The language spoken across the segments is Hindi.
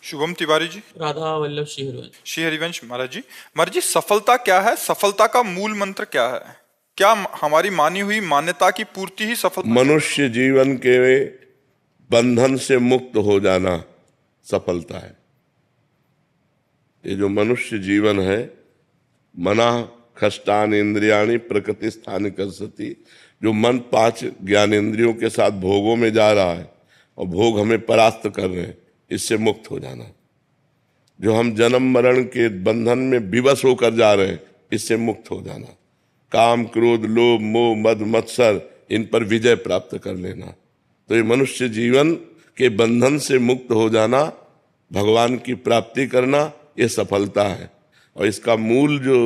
शुभम तिवारी जी। राधा वल्लभ श्रीहरिवंश। श्री हरिवंश महाराज जी। महाराज जी, सफलता क्या है? सफलता का मूल मंत्र क्या है? क्या हमारी मानी हुई मान्यता की पूर्ति ही सफलता? मनुष्य जीवन के बंधन से मुक्त हो जाना सफलता है। ये जो मनुष्य जीवन है, मना खष्टान इंद्रियाणी प्रकृति स्थान कर्षति, जो मन 5 ज्ञानेंद्रियों के साथ भोगों में जा रहा है और भोग हमें परास्त कर रहे हैं, इससे मुक्त हो जाना। जो हम जन्म मरण के बंधन में विवश होकर जा रहे हैं, इससे मुक्त हो जाना। काम क्रोध लोभ मोह मद मत्सर, इन पर विजय प्राप्त कर लेना। तो ये मनुष्य जीवन के बंधन से मुक्त हो जाना, भगवान की प्राप्ति करना, ये सफलता है। और इसका मूल जो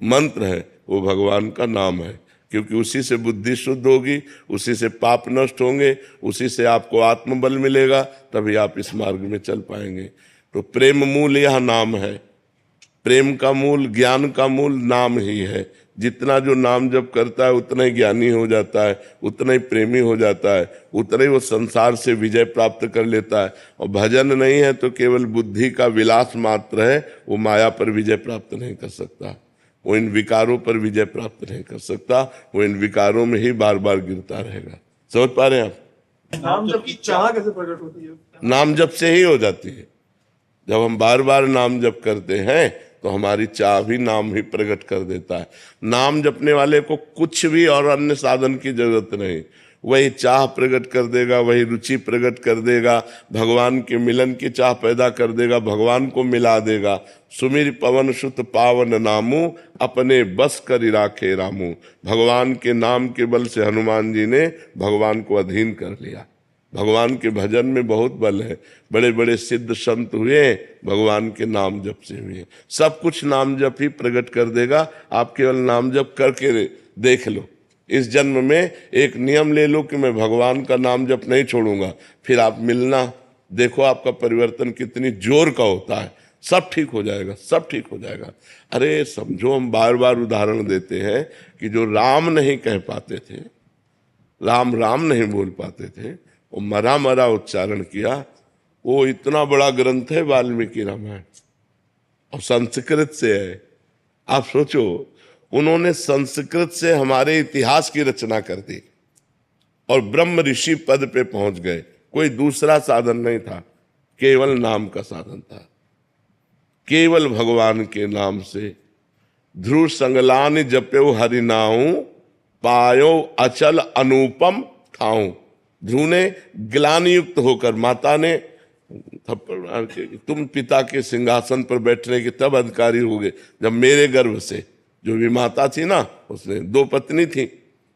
मंत्र है वो भगवान का नाम है, क्योंकि उसी से बुद्धि शुद्ध होगी, उसी से पाप नष्ट होंगे, उसी से आपको आत्मबल मिलेगा, तभी आप इस मार्ग में चल पाएंगे। तो प्रेम मूल यह नाम है। प्रेम का मूल, ज्ञान का मूल नाम ही है। जितना जो नाम जप करता है उतना ही ज्ञानी हो जाता है, उतना ही प्रेमी हो जाता है, उतना ही वो संसार से विजय प्राप्त कर लेता है। और भजन नहीं है तो केवल बुद्धि का विलास मात्र है, वो माया पर विजय प्राप्त नहीं कर सकता, वो इन विकारों पर विजय प्राप्त नहीं कर सकता, वो इन विकारों में ही बार बार गिरता रहेगा। समझ पा रहे हैं आप? नाम जप की चाह कैसे प्रकट होती है? नाम जप से ही हो जाती है। जब हम बार बार नाम जप करते हैं तो हमारी चाह भी नाम ही प्रकट कर देता है। नाम जपने वाले को कुछ भी और अन्य साधन की जरूरत नहीं, वही चाह प्रकट कर देगा, वही रुचि प्रकट कर देगा, भगवान के मिलन की चाह पैदा कर देगा, भगवान को मिला देगा। सुमिर पवन सुत पावन नामू, अपने बस कर राखे रामू। भगवान के नाम के बल से हनुमान जी ने भगवान को अधीन कर लिया। भगवान के भजन में बहुत बल है। बड़े बड़े सिद्ध संत हुए भगवान के नाम जप से हुए। सब कुछ नाम जप ही प्रकट कर देगा। आप केवल नाम जप करके देख लो। इस जन्म में एक नियम ले लो कि मैं भगवान का नाम जप नहीं छोड़ूंगा, फिर आप मिलना, देखो आपका परिवर्तन कितनी जोर का होता है। सब ठीक हो जाएगा, सब ठीक हो जाएगा। अरे समझो, हम बार बार उदाहरण देते हैं कि जो राम नहीं कह पाते थे, राम राम नहीं बोल पाते थे, वो मरा मरा उच्चारण किया। वो इतना बड़ा ग्रंथ है वाल्मीकि रामायण, और संस्कृत से है। आप सोचो, उन्होंने संस्कृत से हमारे इतिहास की रचना कर दी और ब्रह्म ऋषि पद पे पहुंच गए। कोई दूसरा साधन नहीं था, केवल नाम का साधन था। केवल भगवान के नाम से ध्रुव संगलान जप्यो हरिनाऊ, पायो अचल अनुपम ठाऊं। ध्रुव ने ग्लानि युक्त होकर, माता ने थप्पड़ मार के, तुम पिता के सिंहासन पर बैठने के तब अधिकारी हो गए जब मेरे गर्भ से, जो भी माता थी ना, उसने 2 पत्नी थी,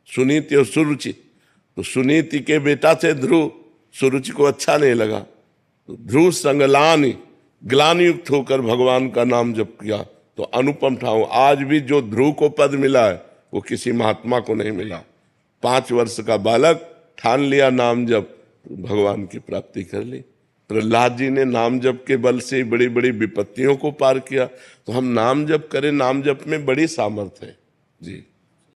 सुनीति और सुरुचि। तो सुनीति के बेटा थे ध्रुव, सुरुचि को अच्छा नहीं लगा, तो ध्रुव संगलानि, ग्लानि युक्त होकर भगवान का नाम जप किया तो अनुपम ठाऊं। आज भी जो ध्रुव को पद मिला है वो किसी महात्मा को नहीं मिला। 5 वर्ष का बालक ठान लिया नाम जप, भगवान की प्राप्ति कर ली। प्रहलाद जी ने नाम जप के बल से बड़ी बड़ी विपत्तियों को पार किया। तो हम नाम जप करें, नाम जप में बड़ी सामर्थ्य है जी।